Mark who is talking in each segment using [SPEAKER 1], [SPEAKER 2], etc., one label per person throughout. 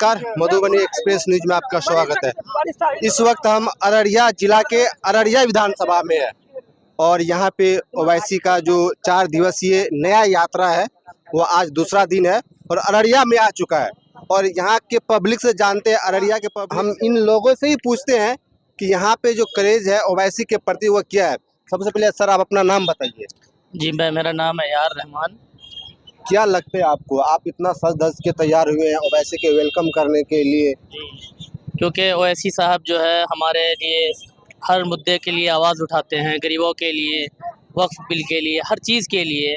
[SPEAKER 1] नमस्कार, Madhubani express news में आपका स्वागत है। इस वक्त हम अररिया जिला के अररिया विधानसभा में है और यहाँ पे ओवैसी का जो 4 दिवसीय नया यात्रा है वो आज दूसरा दिन है और अररिया में आ चुका है। और यहाँ के पब्लिक से जानते हैं, अररिया के पब्लिक, हम इन लोगों से ही पूछते हैं कि यहाँ पे जो क्रेज है ओवैसी के प्रति वो क्या है। सबसे पहले सर आप अपना नाम बताइए।
[SPEAKER 2] जी मेरा नाम है यार रहमान।
[SPEAKER 1] क्या लगता है आपको, आप इतना सज धज के तैयार हुए हैं ओवैसी के वेलकम करने के लिए?
[SPEAKER 2] क्योंकि ओवैसी साहब जो है हमारे लिए हर मुद्दे के लिए आवाज़ उठाते हैं, गरीबों के लिए, वक्फ बिल के लिए, हर चीज़ के लिए।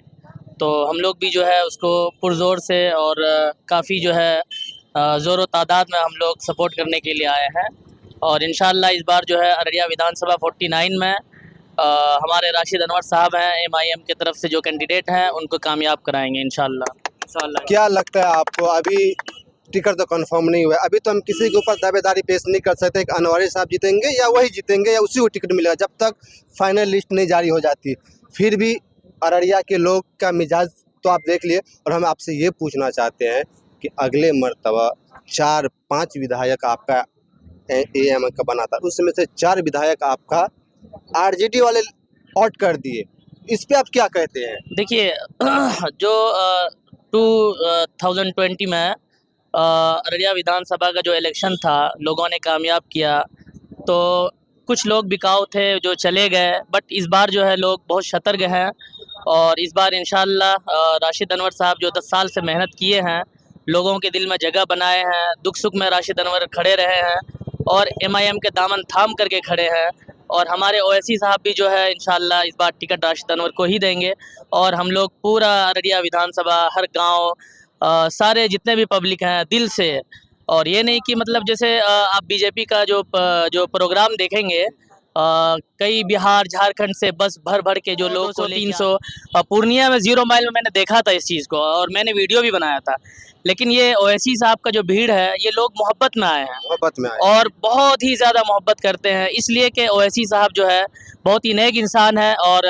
[SPEAKER 2] तो हम लोग भी जो है उसको पुरज़ोर से और काफ़ी जो है ज़ोर तादाद में हम लोग सपोर्ट करने के लिए आए हैं। और इंशाअल्लाह इस बार जो है अररिया विधानसभा 49 में हमारे राशिद अनवर साहब हैं MIM की तरफ से जो कैंडिडेट हैं उनको कामयाब कराएंगे इंशाअल्लाह।
[SPEAKER 1] क्या लगता है आपको, अभी टिकट तो कंफर्म नहीं हुआ है, अभी तो हम किसी के ऊपर दावेदारी पेश नहीं कर सकते कि अनवरी साहब जीतेंगे या वही जीतेंगे या उसी को टिकट मिलेगा जब तक फाइनल लिस्ट नहीं जारी हो जाती। फिर भी अररिया के लोग का मिजाज तो आप देख लिए और हम आपसे ये पूछना चाहते हैं कि अगले मर्तबा 4-5 विधायक आपका AM का बना था, उसमें से 4 विधायक आपका RJD वाले आउट कर दिए, इस पे आप क्या कहते हैं?
[SPEAKER 2] देखिए जो 2020 में अररिया विधानसभा का जो इलेक्शन था लोगों ने कामयाब किया, तो कुछ लोग बिकाऊ थे जो चले गए, बट इस बार जो है लोग बहुत सतर्क हैं। और इस बार इंशाअल्लाह राशिद अनवर साहब जो 10 साल से मेहनत किए हैं, लोगों के दिल में जगह बनाए हैं, दुख सुख में राशिद अनवर खड़े रहे हैं और MIM के दामन थाम करके खड़े हैं। और हमारे ओवैसी साहब भी जो है इंशाअल्लाह इस बार टिकट राशिद अनवर को ही देंगे। और हम लोग पूरा अररिया विधानसभा, हर गांव, सारे जितने भी पब्लिक हैं दिल से, और ये नहीं कि मतलब जैसे आप बीजेपी का जो प्रोग्राम देखेंगे, कई बिहार झारखंड से बस भर भर के जो लोग 200-300, पूर्णिया में 0 माइल में मैंने देखा था इस चीज़ को और मैंने वीडियो भी बनाया था। लेकिन ये ओवैसी साहब का जो भीड़ है, ये लोग मोहब्बत में आए हैं,
[SPEAKER 1] मोहब्बत में आए
[SPEAKER 2] और बहुत ही ज़्यादा मोहब्बत करते हैं, इसलिए कि ओवैसी साहब जो है बहुत ही नेक इंसान है और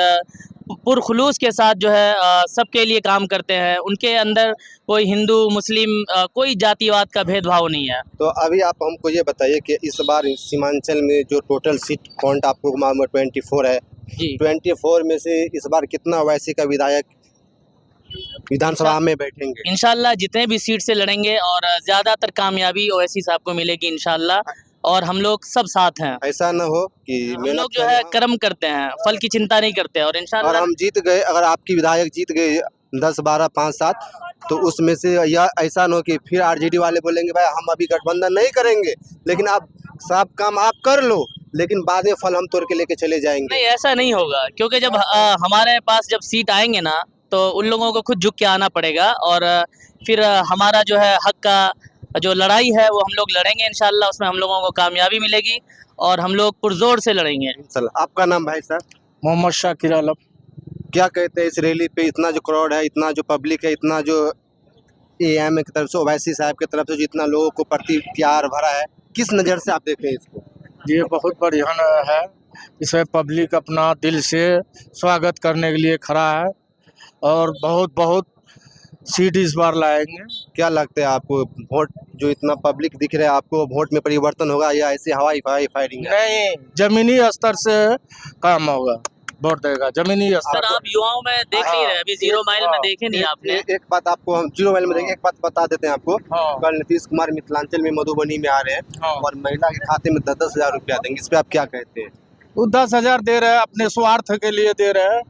[SPEAKER 2] पुरखुलूस के साथ जो है सबके लिए काम करते हैं। उनके अंदर कोई हिंदू मुस्लिम कोई जातिवाद का भेदभाव नहीं है।
[SPEAKER 1] तो अभी आप हमको ये बताइए कि इस बार सीमांचल में जो टोटल सीट काउंट आपको मालूम 24 है
[SPEAKER 2] जी
[SPEAKER 1] 24 में से इस बार कितना ओवैसी का विधायक विधानसभा में बैठेंगे?
[SPEAKER 2] इंशाल्लाह जितने भी सीट से लड़ेंगे और ज़्यादातर कामयाबी ओवैसी साहब को मिलेगी इंशाल्लाह, और हम लोग सब साथ हैं।
[SPEAKER 1] ऐसा न हो कि
[SPEAKER 2] हम लोग जो है कर्म करते हैं, फल की चिंता नहीं करते, और
[SPEAKER 1] और
[SPEAKER 2] इंशाल्लाह
[SPEAKER 1] हम जीत गए, अगर आपकी विधायक जीत गए 10, 12, 5, 7, तो उसमें से यह ऐसा न हो कि फिर RJD वाले बोलेंगे भाई हम अभी गठबंधन नहीं करेंगे, लेकिन आप सब काम आप कर लो, लेकिन बाद में फल हम तोड़ के लेके चले जाएंगे।
[SPEAKER 2] नहीं, ऐसा नहीं होगा, क्योंकि जब हमारे पास जब सीट आएंगे ना, तो उन लोगों को खुद झुक के आना पड़ेगा। और फिर हमारा जो है हक का जो लड़ाई है वो हम लोग लड़ेंगे इंशाल्लाह, उसमें हम लोगों को कामयाबी मिलेगी और हम लोग पुरजोर से लड़ेंगे।
[SPEAKER 1] चल, आपका नाम भाई साहब?
[SPEAKER 3] मोहम्मद शाकिर आलम।
[SPEAKER 1] क्या कहते हैं इस रैली पे, इतना जो क्राउड है, इतना जो पब्लिक है, इतना जो AM की तरफ से, ओवैसी साहब की तरफ से जितना लोगों को प्रति प्यार भरा है, किस नज़र से आप देख रहे हैं इसको?
[SPEAKER 3] ये बहुत बढ़िया है, इसमें पब्लिक अपना दिल से स्वागत करने के लिए खड़ा है और बहुत बहुत सीट इस बार लाएंगे।
[SPEAKER 1] क्या लगता है आपको, वोट जो इतना पब्लिक दिख रहा है आपको, वोट में परिवर्तन होगा या ऐसे हवाई फायरिंग है?
[SPEAKER 3] नहीं, जमीनी स्तर से काम होगा, वोट देगा जमीनी स्तर।
[SPEAKER 2] सर आप युवाओं में देख नहीं रहे, अभी 0 माइल में देखे नहीं आपने।
[SPEAKER 1] एक बात आपको हम 0 माइल में देखें, एक बात बता देते हैं आपको।
[SPEAKER 3] हाँ।
[SPEAKER 1] कल नीतीश कुमार मिथिलांचल में मधुबनी में आ रहे हैं,
[SPEAKER 3] हाँ।
[SPEAKER 1] और महिला के खाते में 10-10 हजार रुपया देंगे, इस पे आप क्या कहते हैं?
[SPEAKER 3] वो 10,000 दे रहे हैं, अपने स्वार्थ के लिए दे रहे हैं।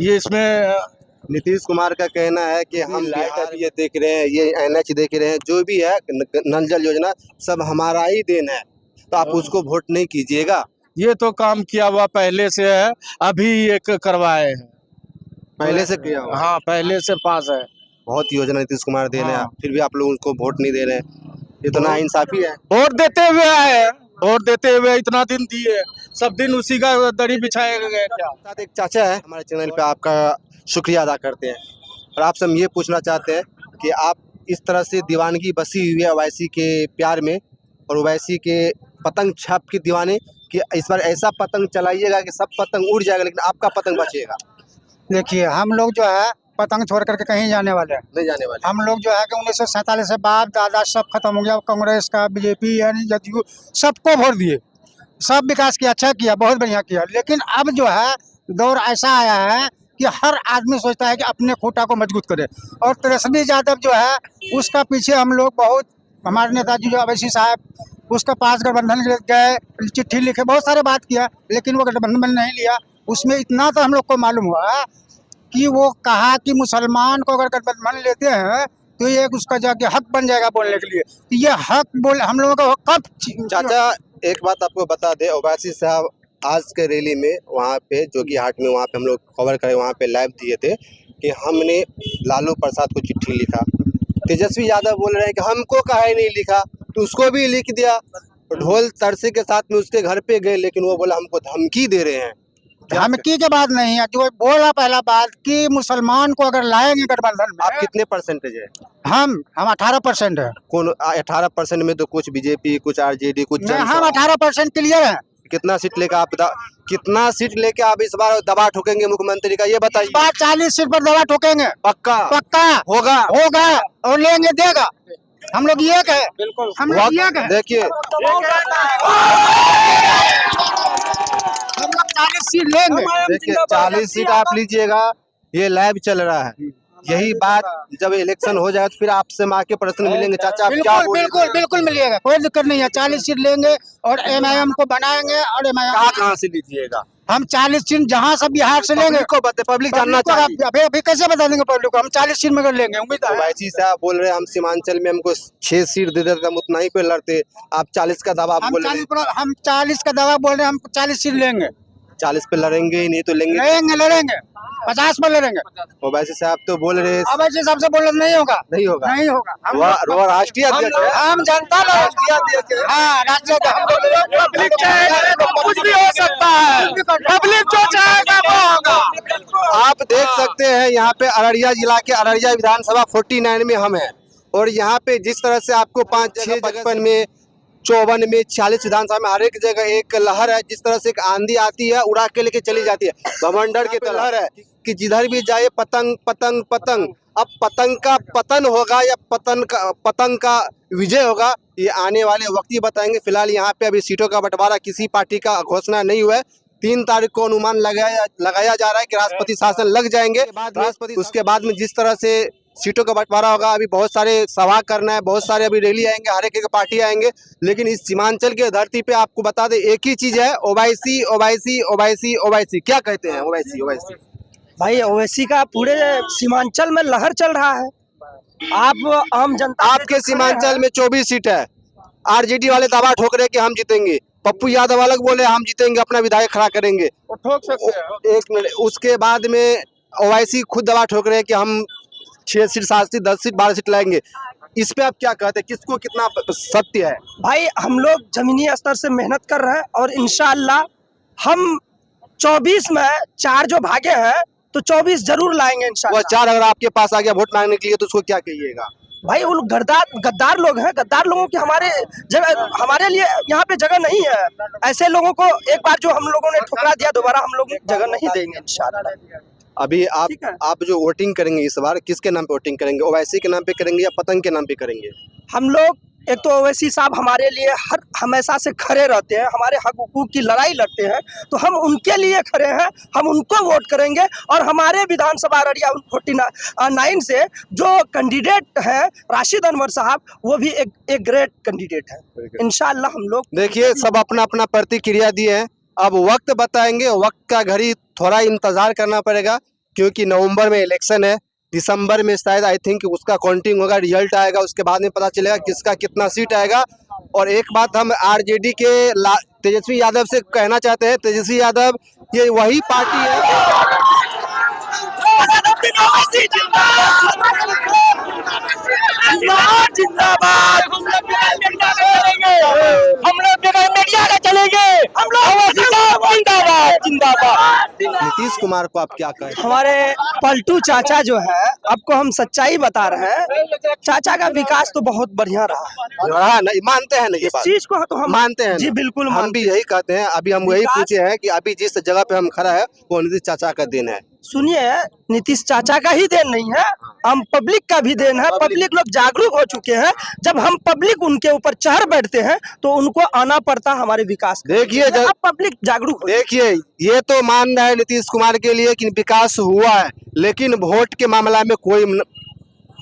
[SPEAKER 3] ये इसमें
[SPEAKER 1] नीतीश कुमार का कहना है कि हम बिहार ये देख रहे हैं, ये NH देख रहे हैं, जो भी है नल जल योजना सब हमारा ही देन है, तो आप उसको वोट नहीं कीजिएगा।
[SPEAKER 3] ये तो काम किया हुआ पहले से है, अभी एक करवाए हैं,
[SPEAKER 1] पहले से किया हुआ।
[SPEAKER 3] हाँ पहले से पास है।
[SPEAKER 1] बहुत योजना नीतीश कुमार दे रहे हैं,
[SPEAKER 3] हाँ।
[SPEAKER 1] फिर भी आप लोग उनको वोट नहीं दे रहे हैं, इतना इंसाफी है?
[SPEAKER 3] वोट देते हुए आए हैं, वोट देते हुए इतना दिन दिए, सब दिन उसी का दरी बिछाए गए क्या?
[SPEAKER 1] साथ एक चाचा है हमारे चैनल पे, आपका शुक्रिया अदा करते हैं और आपसे हम ये पूछना चाहते हैं कि आप इस तरह से दीवानगी बसी हुई है ओवैसी के प्यार में और ओवैसी के पतंग छाप की दीवाने, कि इस बार ऐसा पतंग चलाइएगा कि सब पतंग उड़ जाएगा लेकिन आपका पतंग बचेगा।
[SPEAKER 4] देखिए हम लोग जो है पतंग छोड़ करके कहीं जाने वाले हैं।
[SPEAKER 1] नहीं जाने वाले।
[SPEAKER 4] हम लोग जो है कि 1947 से बाप दादा सब खत्म हो गया, कांग्रेस का, बीजेपी यानी जदयू सबको वोट दिए, सब विकास किया, अच्छा किया, बहुत बढ़िया किया। लेकिन अब जो है दौर ऐसा आया है कि हर आदमी सोचता है कि अपने खूंटा को मजबूत करे, और तेजस्वी यादव जो है उसका पीछे हम लोग बहुत, हमारे नेताजी जो अवैसी साहब उसका पास गठबंधन गए, चिट्ठी लिखे, बहुत सारे बात किया, लेकिन वो गठबंधन नहीं लिया। उसमें इतना तो हम लोग को मालूम हुआ कि वो कहा कि मुसलमान को अगर गठबंधन लेते हैं तो ये उसका जाके हक बन जाएगा बोलने के लिए। तो ये हक बोल हम लोगों का कब
[SPEAKER 1] चाचा एक बात आपको बता दे, ओवैसी साहब आज के रैली में वहाँ पे जोगी हाट में, वहाँ पे हम लोग कवर करे, वहाँ पे लाइव दिए थे कि हमने लालू प्रसाद को चिट्ठी लिखा। तेजस्वी यादव बोल रहे हैं कि हमको काहे नहीं लिखा, तो उसको भी लिख दिया। ढोल तरसे के साथ में उसके घर पे गए, लेकिन वो बोला हमको धमकी दे रहे हैं।
[SPEAKER 4] धमकी के बाद नहीं है, जो बोला पहला बात कि मुसलमान को अगर लाएंगे गठबंधन में।
[SPEAKER 1] आप कितने परसेंटेज है?
[SPEAKER 4] हम 18% है।
[SPEAKER 1] कौन 18% में? तो कुछ बीजेपी, कुछ आरजेडी, कुछ
[SPEAKER 4] नहीं, हम 18% क्लियर है।
[SPEAKER 1] कितना सीट लेकर आप कितना सीट लेके आप इस बार दबा ठोकेंगे मुख्यमंत्री का, ये बताइए।
[SPEAKER 4] इस बार 40 सीट पर दवा ठोकेंगे,
[SPEAKER 1] पक्का
[SPEAKER 4] पक्का
[SPEAKER 1] होगा।
[SPEAKER 4] होगा, और लेंगे, देगा। हम लोग ये कहे, बिल्कुल हम लोग ये कहे।
[SPEAKER 1] देखिए
[SPEAKER 4] हम लोग 40 सीट लेंगे।
[SPEAKER 1] देखिए 40 सीट आप लीजिएगा, ये लाइव चल रहा है। यही बात जब इलेक्शन हो जाए तो फिर आपसे माँ के प्रश्न मिलेंगे। चाचा आप क्या
[SPEAKER 4] बिल्कुल बिल्कुल बिल्कुल मिलेगा, कोई दिक्कत नहीं है। 40 सीट लेंगे और MIM को बनाएंगे, और MIM
[SPEAKER 1] कहाँ से लीजिएगा?
[SPEAKER 4] हम 40 सीट जहाँ से बिहार से लेंगे।
[SPEAKER 1] पब्लिक जानना चाहिए।
[SPEAKER 4] अभी कैसे बता देंगे पब्लिक को? हम 40 सीट में कर लेंगे, उम्मीद है।
[SPEAKER 1] ओवैसी साहब बोल रहे हैं हम सीमांचल में हमको 6 सीट दे देते, हम उतना ही पे लड़ते। आप 40 का दावा बोल रहे हैं।
[SPEAKER 4] हम 40 का दावा बोल रहे हैं, हम 40 सीट लेंगे।
[SPEAKER 1] 40 पे लड़ेंगे ही नहीं तो लेंगे,
[SPEAKER 4] लड़ेंगे 50 पर लड़ेंगे।
[SPEAKER 1] ओवैसी साहब तो बोल रहे हैं
[SPEAKER 4] अब ऐसे सबसे बोल नहीं होगा,
[SPEAKER 1] नहीं होगा,
[SPEAKER 4] नहीं होगा।
[SPEAKER 1] वो राष्ट्रीय अध्यक्ष है।
[SPEAKER 4] हम जनता लोग, हाँ राष्ट्रीय
[SPEAKER 3] कुछ भी हो सकता है, पब्लिक जो चाहेगा वो होगा।
[SPEAKER 1] आप देख सकते हैं यहाँ पे अररिया जिला के अररिया विधानसभा 49 में हम हैं, और यहाँ पे जिस तरह से आपको 5-6 55 में 54 में 46 विधानसभा में हर एक जगह एक लहर है, जिस तरह से एक आंधी आती है उड़ा के लेके चली जाती है, भवंडर की लहर है कि जिधर भी जाए पतंग पतंग पतंग। अब पतंग का पतन होगा या पतंग का विजय होगा, ये आने वाले वक्त ही बताएंगे। फिलहाल यहाँ पे अभी सीटों का बंटवारा किसी पार्टी का घोषणा नहीं हुआ है। 3 तारीख को अनुमान लगाया जा रहा है कि राष्ट्रपति शासन लग जाएंगे। उसके बाद में जिस तरह से सीटों का बंटवारा होगा, अभी बहुत सारे सभा करना है, बहुत सारे अभी रैली आएंगे, हर एक पार्टी आएंगे। लेकिन इस सीमांचल की धरती पे आपको बता दें एक ही चीज है, ओवैसी ओवैसी ओवैसी ओवैसी। क्या कहते हैं ओवैसी ओवैसी?
[SPEAKER 5] भाई ओवैसी का पूरे सीमांचल में लहर चल रहा है। आप आम जनता,
[SPEAKER 1] आपके सीमांचल में 24 सीट है, आरजेडी वाले दावा ठोक रहे कि हम जीतेंगे, पप्पू यादव अलग बोले हम जीतेंगे, अपना विधायक खड़ा करेंगे।
[SPEAKER 4] ठोक सकते हैं।
[SPEAKER 1] एक मिनट, उसके बाद में ओवैसी खुद दावा ठोक रहे हैं कि हम 6 सीट 7 सीट 10 सीट 12 सीट लाएंगे। इस पे आप क्या कहते हैं, किसको कितना सत्य है?
[SPEAKER 5] भाई हम लोग जमीनी स्तर से मेहनत कर रहे हैं, और इंशाअल्लाह हम 24 में 4 जो भागे हैं तो 24 जरूर लाएंगे
[SPEAKER 1] वो
[SPEAKER 5] इंशाअल्लाह।
[SPEAKER 1] 4 अगर आपके पास आ गया वोट मांगने के लिए तो उसको क्या कहिएगा?
[SPEAKER 5] भाई वो गद्दार लोग हैं, गद्दार लोगों की हमारे लिए यहाँ पे जगह नहीं है। ऐसे लोगों को एक बार जो हम लोगों ने ठुकरा दिया, दोबारा हम लोग जगह नहीं देंगे इंशाअल्लाह।
[SPEAKER 1] अभी
[SPEAKER 5] ठीक है।
[SPEAKER 1] आप जो वोटिंग करेंगे इस बार किसके नाम पे वोटिंग करेंगे? ओवैसी के नाम पे करेंगे या पतंग के नाम पे करेंगे?
[SPEAKER 5] हम लोग एक तो ओवैसी साहब हमारे लिए हमेशा से खड़े रहते हैं, हमारे हक हुकूक की लड़ाई लड़ते हैं, तो हम उनके लिए खड़े हैं, हम उनको वोट करेंगे। और हमारे विधानसभा अररिया 49 से जो कैंडिडेट है राशिद अनवर साहब, वो भी एक ग्रेट कैंडिडेट है। इंशाअल्लाह हम लोग
[SPEAKER 1] देखिए सब अपना अपना प्रतिक्रिया दिए हैं, अब वक्त बताएंगे, वक्त का घड़ी थोड़ा इंतजार करना पड़ेगा, क्योंकि नवंबर में इलेक्शन है, दिसंबर में शायद आई थिंक उसका काउंटिंग होगा, रिजल्ट आएगा, उसके बाद में पता चलेगा किसका कितना सीट आएगा। और एक बात हम आरजेडी के तेजस्वी यादव से कहना चाहते हैं, तेजस्वी यादव ये वही पार्टी है
[SPEAKER 5] जिंदाबाद, हम लोग बगैर मीडिया के चलेंगे, हम लोग जिंदाबाद जिंदाबाद।
[SPEAKER 1] नीतीश कुमार को आप क्या कहें?
[SPEAKER 5] हमारे पलटू चाचा जो है, आपको हम सच्चाई बता रहे हैं, चाचा का विकास तो बहुत बढ़िया रहा है।
[SPEAKER 1] नहीं मानते हैं ना ये बात?
[SPEAKER 5] चीज को तो हम
[SPEAKER 1] मानते हैं
[SPEAKER 5] जी
[SPEAKER 1] ना?
[SPEAKER 5] बिल्कुल
[SPEAKER 1] हम भी यही कहते हैं। अभी हम वही पूछे हैं कि अभी जिस जगह पे हम खड़ा है वो नीतीश चाचा का दिन है।
[SPEAKER 5] सुनिए, नीतीश चाचा का ही देन नहीं है, हम पब्लिक का भी देन है। पब्लिक लोग जागरूक हो चुके हैं। जब हम पब्लिक उनके ऊपर चढ़ बैठते हैं तो उनको आना पड़ता हमारे विकास का।
[SPEAKER 1] देखिए
[SPEAKER 5] अब पब्लिक जागरूक हो।
[SPEAKER 1] देखिए, ये तो मान रहा है नीतीश कुमार के लिए कि विकास हुआ है, लेकिन वोट के मामला में कोई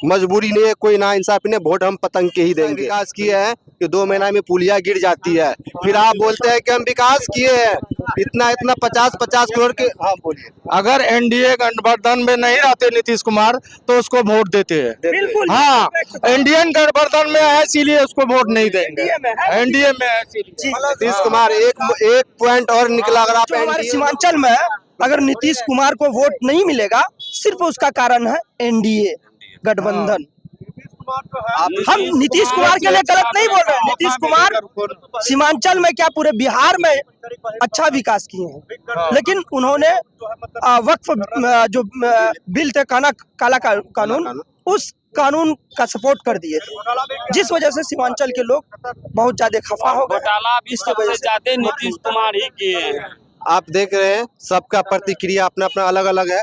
[SPEAKER 1] मजबूरी नहीं है, कोई ना इंसाफी नहीं, वोट हम पतंग के ही देंगे। विकास किए हैं कि 2 महीना में पुलिया गिर जाती है, फिर आप बोलते हैं कि हम विकास किए हैं, इतना 50 करोड़ के। हाँ बोलिए।
[SPEAKER 3] अगर एनडीए गठबंधन में नहीं रहते नीतीश कुमार तो उसको वोट देते हैं।
[SPEAKER 5] बिल्कुल।
[SPEAKER 3] हाँ, इंडियन गठबंधन में है इसीलिए उसको वोट नहीं देंगे। एनडीए में है इसीलिए।
[SPEAKER 1] नीतीश कुमार एक पॉइंट और निकला, अगर आप
[SPEAKER 5] जो हमारे
[SPEAKER 1] NDA
[SPEAKER 5] सीमांचल में अगर नीतीश कुमार को वोट नहीं मिलेगा, सिर्फ उसका कारण है एनडीए गठबंधन। हम नीतीश कुमार के लिए गलत नहीं बोल रहे हैं। नीतीश कुमार सीमांचल में क्या पूरे बिहार में अच्छा विकास किए हैं, लेकिन उन्होंने वक्फ जो बिल थे, काला कानून, उस कानून का सपोर्ट कर दिए थे, जिस वजह से सीमांचल के लोग बहुत ज्यादा खफा हो गए।
[SPEAKER 6] घोटाला भी सबसे ज्यादा नीतीश कुमार ही किए हैं।
[SPEAKER 1] आप देख रहे हैं, सबका प्रतिक्रिया अपना अपना अलग अलग है।